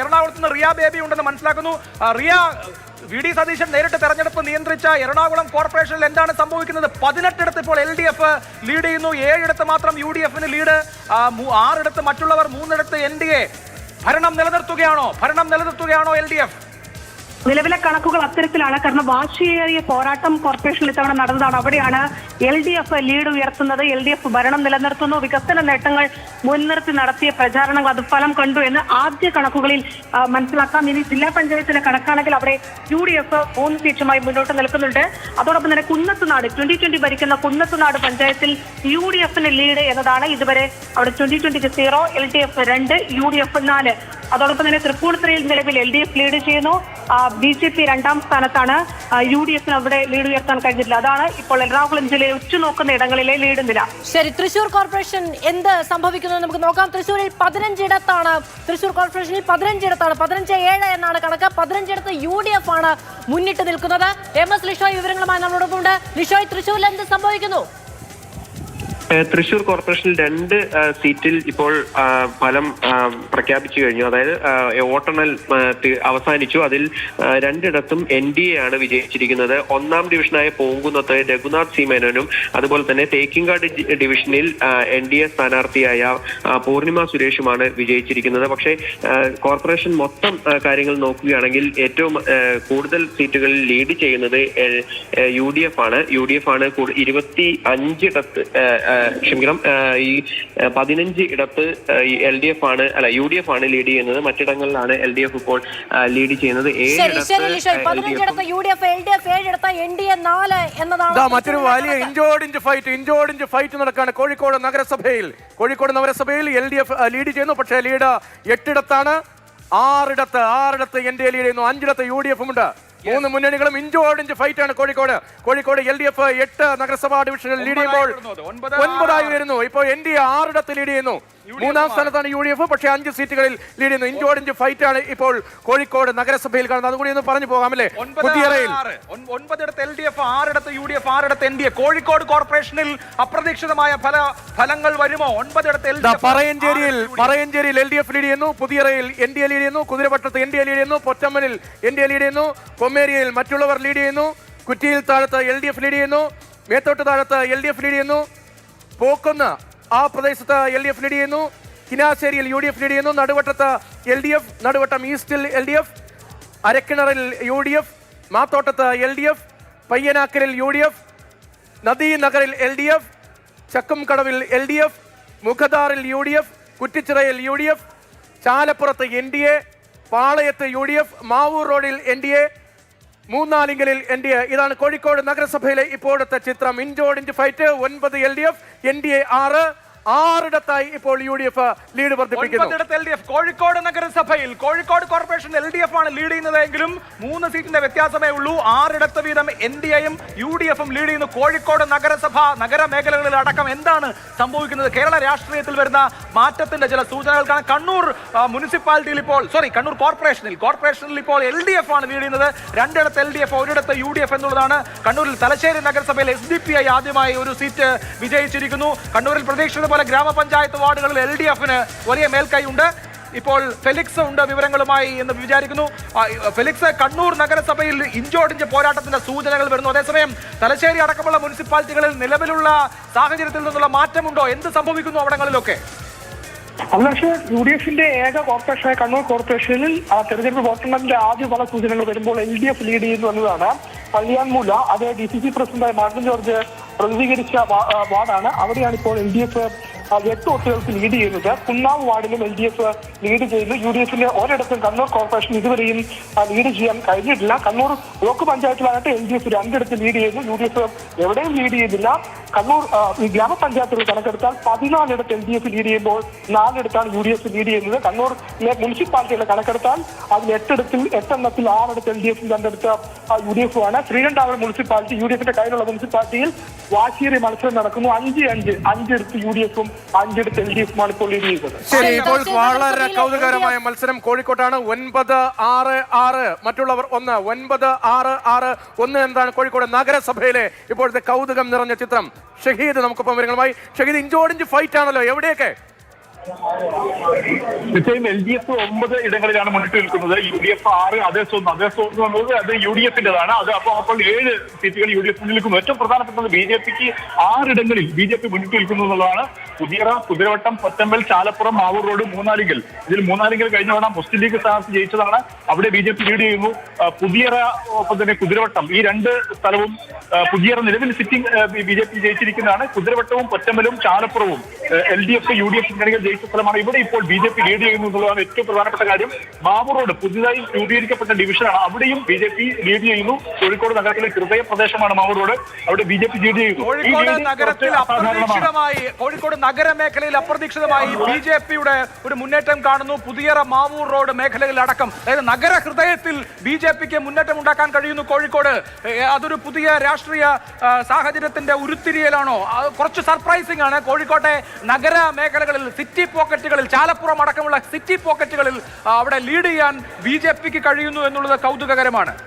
എറണാകുളത്ത് നിന്ന് റിയ ബേബി ഉണ്ടെന്ന് മനസ്സിലാക്കുന്നു. റിയ, വി.ഡി. സതീശൻ നേരിട്ട് തെരഞ്ഞെടുപ്പ് നിയന്ത്രിച്ച എറണാകുളം കോർപ്പറേഷനിൽ എന്താണ് സംഭവിക്കുന്നത്? 18 ഇപ്പോൾ LDF ലീഡ് ചെയ്യുന്നു, 7 മാത്രം UDF ലീഡ്, 6 മറ്റുള്ളവർ, 3 NDA. ഭരണം നിലനിർത്തുകയാണോ LDF? നിലവിലെ കണക്കുകൾ അത്തരത്തിലാണ്. കാരണം വാശിയേറിയ പോരാട്ടം കോർപ്പറേഷനിൽ ഇത്തവണ നടന്നതാണ്. അവിടെയാണ് LDF ലീഡ് ഉയർത്തുന്നത്. LDF ഭരണം നിലനിർത്തുന്നു. വികസന നേട്ടങ്ങൾ മുൻനിർത്തി നടത്തിയ പ്രചാരണങ്ങൾ അത് ഫലം കണ്ടു എന്ന് ആദ്യ കണക്കുകളിൽ മനസ്സിലാക്കാം. ഇനി ജില്ലാ പഞ്ചായത്തിലെ കണക്കാണെങ്കിൽ അവിടെ UDF 3 സീറ്റുമായി മുന്നോട്ട് നിൽക്കുന്നുണ്ട്. അതോടൊപ്പം തന്നെ കുന്നത്തുനാട് 2020 ഭരിക്കുന്ന കുന്നത്തുനാട് പഞ്ചായത്തിൽ UDF ലീഡ് എന്നതാണ്. ഇതുവരെ അവിടെ 2020 0, LDF 2, UDF 4. അതോടൊപ്പം തന്നെ തൃപ്പൂണിത്തുറയിൽ നിലവിൽ LDF ലീഡ് ചെയ്യുന്നു. BJP 2ാം സ്ഥാനത്താണ്. UDF അവിടെ ലീഡ് ഉയർത്താൻ കഴിഞ്ഞിട്ടില്ല. അതാണ് ഇപ്പോൾ എറണാകുളം ജില്ലയിൽ ഉറ്റുനോക്കുന്ന ഇടങ്ങളിലെ ലീഡ് നില. ശരി, തൃശൂർ കോർപ്പറേഷൻ എന്ത് സംഭവിക്കുന്നു നമുക്ക് നോക്കാം. തൃശൂരിൽ 15 ഇടത്താണ്, തൃശൂർ കോർപ്പറേഷനിൽ 15 ഇടത്താണ്, 15-7 എന്നാണ് കണക്ക്. 15 ഇടത്ത് UDF ആണ് മുന്നിട്ട് നിൽക്കുന്നത്. MS ലിഷോയ് വിവരങ്ങളുമായി നമ്മളോടൊപ്പം ഉണ്ട്. ലിഷോയ്, തൃശൂരിൽ എന്ത് സംഭവിക്കുന്നു? തൃശൂർ കോർപ്പറേഷനിൽ 2 സീറ്റിൽ ഇപ്പോൾ ഫലം പ്രഖ്യാപിച്ചു കഴിഞ്ഞു. അതായത് വോട്ടെണ്ണൽ അവസാനിച്ചു. അതിൽ 2 NDA ആണ് വിജയിച്ചിരിക്കുന്നത്. 1ാം ഡിവിഷനായ പൂങ്കുന്നത്ത് രഘുനാഥ് സി മേനോനും അതുപോലെ തന്നെ തേക്കിൻകാട് ഡിവിഷനിൽ NDA സ്ഥാനാർത്ഥിയായ പൂർണിമ സുരേഷുമാണ് വിജയിച്ചിരിക്കുന്നത്. പക്ഷേ കോർപ്പറേഷൻ മൊത്തം കാര്യങ്ങൾ നോക്കുകയാണെങ്കിൽ ഏറ്റവും കൂടുതൽ സീറ്റുകളിൽ ലീഡ് ചെയ്യുന്നത് UDF ആണ്. 25 ഇടത്ത് ക്ഷമിക്കണം, ഈ 15 ഇടത്ത് UDF ആണ് ലീഡ് ചെയ്യുന്നത്. മറ്റിടങ്ങളിലാണ് LDF ഇപ്പോൾ ലീഡ് ചെയ്യുന്നത്. 15 UDF, LDF 7, NDA 4 എന്നതാണ് മറ്റൊരു വലിയ ഇഞ്ചോടിഞ്ച് ഫൈറ്റ് നടക്കുകയാണ് കോഴിക്കോട് നഗരസഭയിൽ. LDF ലീഡ് ചെയ്യുന്നു, പക്ഷേ ലീഡ് 8 ഇടത്താണ്. 6 ഇടത്ത് NDA ലീഡ് ചെയ്യുന്നു, 5 ഇടത്ത് UDF ഉണ്ട്. 3 മുന്നണികളും ഇഞ്ചോടിഞ്ച് ഫൈറ്റ് ആണ് കോഴിക്കോട്. LDF 8 നഗരസഭാ ഡിവിഷനിൽ ലീഡ് ചെയ്യുമ്പോൾ 9 വരുന്നു. ഇപ്പോൾ NDA 6 ഇടത്ത് ലീഡ് ചെയ്യുന്നു. 3ാം സ്ഥാനത്താണ് UDF, പക്ഷേ 5 സീറ്റുകളിൽ ലീഡ് ചെയ്യുന്നു. ഇഞ്ചോടിഞ്ച് ഫൈറ്റ് ആണ് ഇപ്പോൾ കോഴിക്കോട് നഗരസഭയിൽ കാണുന്നത്. അതുകൂടി ഒന്ന് പറഞ്ഞു പോകാമല്ലേ? 9 ഇടത്ത് LDF, 6 ഇടത്ത് UDF, 6 ഇടത്ത് NDA. കോഴിക്കോട് കോർപ്പറേഷനിൽ അപ്രതീക്ഷിതമായ ഫലങ്ങൾ വരുമോ? 9 ഇടത്ത് പറയഞ്ചേരിയിൽ LDF ലീഡ് ചെയ്യുന്നു, പുതിയറയിൽ NDA ലീഡ് ചെയ്യുന്നു, കുതിരപട്ടത്ത് NDA ലീഡ് ചെയ്യുന്നു, പൊറ്റമ്മലിൽ NDA ലീഡ് ചെയ്യുന്നു, കൊമ്മേരിയിൽ മറ്റുള്ളവർ ലീഡ് ചെയ്യുന്നു, കുറ്റിയിൽ താഴത്ത് LDF ലീഡ് ചെയ്യുന്നു, മേത്തോട്ട് താഴത്ത് LDF ലീഡ് ചെയ്യുന്നു, പോക്കുന്ന് ആ പ്രദേശത്ത് LDF ലീഡ് ചെയ്യുന്നു, കിനാശ്ശേരിയിൽ UDF ലീഡ് ചെയ്യുന്നു, നടുവട്ടത്ത് LDF, നടുവട്ടം ഈസ്റ്റിൽ LDF, അരക്കിണറിൽ UDF, മാത്തോട്ടത്ത് LDF, പയ്യനാക്കലിൽ UDF, നദീനഗറിൽ LDF, ചക്കുംകടവിൽ LDF, മുഖദാറിൽ UDF, കുറ്റിച്ചിറയിൽ UDF, ചാലപ്പുറത്ത് NDA, പാളയത്ത് UDF, Mavoor റോഡിൽ NDA, മൂന്നാലിങ്കലിൽ NDA. ഇതാണ് കോഴിക്കോട് നഗരസഭയിലെ ഇപ്പോഴത്തെ ചിത്രം. ഇഞ്ചോടിഞ്ച് ഫൈറ്റ്. 9 LDF, NDA 6 ഇടത്തായി ഇപ്പോൾ UDF ലീഡ് വർദ്ധിപ്പിക്കുന്നു. കോഴിക്കോട് നഗരസഭയിൽ കോഴിക്കോട് കോർപ്പറേഷൻ LDF ആണ് ലീഡ് ചെയ്യുന്നതെങ്കിലും 3 സീറ്റിന്റെ വ്യത്യാസമേ ഉള്ളൂ. 6 ഇടത്ത് വീതം NDAയും UDFും ലീഡ് ചെയ്യുന്നു. കോഴിക്കോട് നഗരസഭ നഗരമേഖലകളിൽ അടക്കം എന്താണ് സംഭവിക്കുന്നത്? കേരള രാഷ്ട്രീയത്തിൽ വരുന്ന മാറ്റത്തിന്റെ ചില സൂചനകൾക്കാണ്. കണ്ണൂർ മുനിസിപ്പാലിറ്റിയിൽ കണ്ണൂർ കോർപ്പറേഷനിൽ ഇപ്പോൾ LDF ആണ് ലീഡ് ചെയ്യുന്നത്. 2 ഇടത്ത് LDF, 1 ഇടത്ത് UDF എന്നുള്ളതാണ്. കണ്ണൂരിൽ തലശ്ശേരി നഗരസഭയിൽ SDPI ആദ്യമായി ഒരു സീറ്റ് വിജയിച്ചിരിക്കുന്നു. കണ്ണൂരിൽ പ്രതീക്ഷിത ഗ്രാമപഞ്ചായത്ത് വാർഡുകളിൽ LDFന് വലിയ മേൽക്കൈ ഉണ്ട്. ഇപ്പോൾ ഫെലിക്സ് ഉണ്ട് വിവരങ്ങളുമായി എന്ന് വിചാരിക്കുന്നു. ഫെലിക്സ്, കണ്ണൂർ നഗരസഭയിൽ ഇഞ്ചോടിഞ്ച് പോരാട്ടത്തിന്റെ സൂചനകൾ വരുന്നു. അതേസമയം തലശ്ശേരി അടക്കമുള്ള മുനിസിപ്പാലിറ്റികളിൽ നിലവിലുള്ള സാഹചര്യത്തിൽ നിന്നുള്ള മാറ്റമുണ്ടോ? എന്ത് സംഭവിക്കുന്നു അവിടങ്ങളിലൊക്കെ? അഭിലാഷ്, UDFന്റെ ഏക കോർപ്പറേഷനായ കണ്ണൂർ കോർപ്പറേഷനിൽ തെരഞ്ഞെടുപ്പ് വോട്ടെണ്ണലിന്റെ ആദ്യ ഫല സൂചനകൾ വരുമ്പോൾ LDF ലീഡ് ചെയ്യുന്നു എന്നതാണ്. പള്ളിയാൻമൂല, അത് DCC പ്രസിഡന്റായ മാർട്ടിൻ ജോർജ് പ്രതിനിധീകരിച്ച വാർഡാണ്. അവിടെയാണ് ഇപ്പോൾ LDF 8 വോട്ടുകൾക്ക് ലീഡ് ചെയ്യുന്നത്. കുന്നാവ് വാർഡിലും LDF ലീഡ് ചെയ്യുന്നു. UDFന്റെ ഒരിടത്തും കണ്ണൂർ കോർപ്പറേഷൻ ഇതുവരെയും ലീഡ് ചെയ്യാൻ കഴിഞ്ഞിട്ടില്ല. കണ്ണൂർ ബ്ലോക്ക് പഞ്ചായത്തിലാകട്ടെ LDF 2 ഇടത്ത് ലീഡ് ചെയ്യുന്നു. UDF എവിടെയും ലീഡ് ചെയ്യുന്നില്ല. കണ്ണൂർ ഗ്രാമപഞ്ചായത്തുകൾ കണക്കെടുത്താൽ 14 ഇടത്ത് LDF ലീഡ് ചെയ്യുമ്പോൾ 4 ഇടത്താണ് UDF ലീഡ് ചെയ്യുന്നത്. കണ്ണൂരിലെ മുനിസിപ്പാലിറ്റികളുടെ കണക്കെടുത്താൽ അതിൽ 8 എണ്ണത്തിൽ 6 ഇടത്ത് LDF, 2 ഇടത്ത് UDF ആണ്. ശ്രീകണ്ഠാപുരം മുനിസിപ്പാലിറ്റി UDFന്റെ കയ്യിലുള്ള മുനിസിപ്പാലിറ്റിയിൽ വാശിയേറിയ മത്സരം നടക്കുന്നു. 5 ഇടത്ത് UDFും 5 ഇടത്ത് LDFുമാണ് ഇപ്പോൾ ലീഡ് ചെയ്യുന്നത്. ശരി, ഇപ്പോൾ വളരെ കൗതുകകരമായ മത്സരം കോഴിക്കോട്ടാണ്. 9-6-6 മറ്റുള്ളവർ 1. 9-6-6-1 എന്താണ് കോഴിക്കോട് നഗരസഭയിലെ ഇപ്പോഴത്തെ കൗതുകം നിറഞ്ഞ ചിത്രം. ഷഹീദ് നമുക്കൊപ്പം വിവരങ്ങളുമായി. ഷഹീദ്, ഇഞ്ചോടിഞ്ച് ഫൈറ്റ് ആണല്ലോ, എവിടെയൊക്കെ? തീർച്ചയായും LDF 9 ഇടങ്ങളിലാണ് മുന്നിട്ട് നിൽക്കുന്നത്. UDF 6, അതേ സോൺ എന്നുള്ളത് അത് UDF-ന്റേതാണ്. അത് അപ്പോൾ 7 സീറ്റുകൾ UDF നിൽക്കുന്നു. ഏറ്റവും പ്രധാനപ്പെട്ടത് BJP-ക്ക് 6 ഇടങ്ങളിൽ BJP മുന്നിട്ട് നിൽക്കുന്നു എന്നുള്ളതാണ്. പുതിയറ, കുതിരവട്ടം, പൊറ്റമ്പൽ, ചാലപ്പുറം, മാവൂർ റോഡ്, മൂന്നാലിങ്കൽ. ഇതിൽ മൂന്നാലിങ്കൽ കഴിഞ്ഞ തവണ മുസ്ലിം ലീഗ് സ്ഥാനാർത്ഥി ജയിച്ചതാണ്. അവിടെ BJP ലീഡ് ചെയ്യുന്നു. പുതിയറ, ഒപ്പം തന്നെ കുതിരവട്ടം, ഈ 2 സ്ഥലവും പുതിയറ നിലവിൽ സിറ്റിംഗ് BJP ജയിച്ചിരിക്കുന്നതാണ്. കുതിരവട്ടവും പൊറ്റമ്പലും ചാലപ്പുറവും LDF UDF മുന്നണികൾ ജയിച്ച സ്ഥലമാണ്. ഇവിടെ ഇപ്പോൾ BJP ലീഡ് ചെയ്യുന്നു എന്നുള്ളതാണ് ഏറ്റവും പ്രധാനപ്പെട്ട കാര്യം. മാവൂർ റോഡ് പുതിയതായി രൂപീകരിക്കപ്പെട്ട ഡിവിഷനാണ്. അവിടെയും BJP ലീഡ് ചെയ്യുന്നു. കോഴിക്കോട് നഗരത്തിലെ ഹൃദയ പ്രദേശമാണ് മാവൂർ റോഡ്. അവിടെ BJP ലീഡ് ചെയ്യുന്നു. കോഴിക്കോട് നഗരമേഖലയിൽ അപ്രതീക്ഷിതമായി BJP-യുടെ ഒരു മുന്നേറ്റം കാണുന്നു. പുതിയറ, മാവൂർ റോഡ് മേഖലകളിലടക്കം, അതായത് നഗരഹൃദയത്തിൽ BJP-ക്ക് മുന്നേറ്റം ഉണ്ടാക്കാൻ കഴിയുന്നു കോഴിക്കോട്. അതൊരു പുതിയ രാഷ്ട്രീയ സാഹചര്യത്തിന്റെ ഉരുത്തിരിയലാണോ? കുറച്ച് സർപ്രൈസിംഗ് ആണ്. കോഴിക്കോട്ടെ നഗര മേഖലകളിൽ, സിറ്റി പോക്കറ്റുകളിൽ, ചാലപ്പുറം അടക്കമുള്ള സിറ്റി പോക്കറ്റുകളിൽ അവിടെ ലീഡ് ചെയ്യാൻ BJP-ക്ക് കഴിയുന്നു എന്നുള്ളത് കൗതുകകരമാണ്.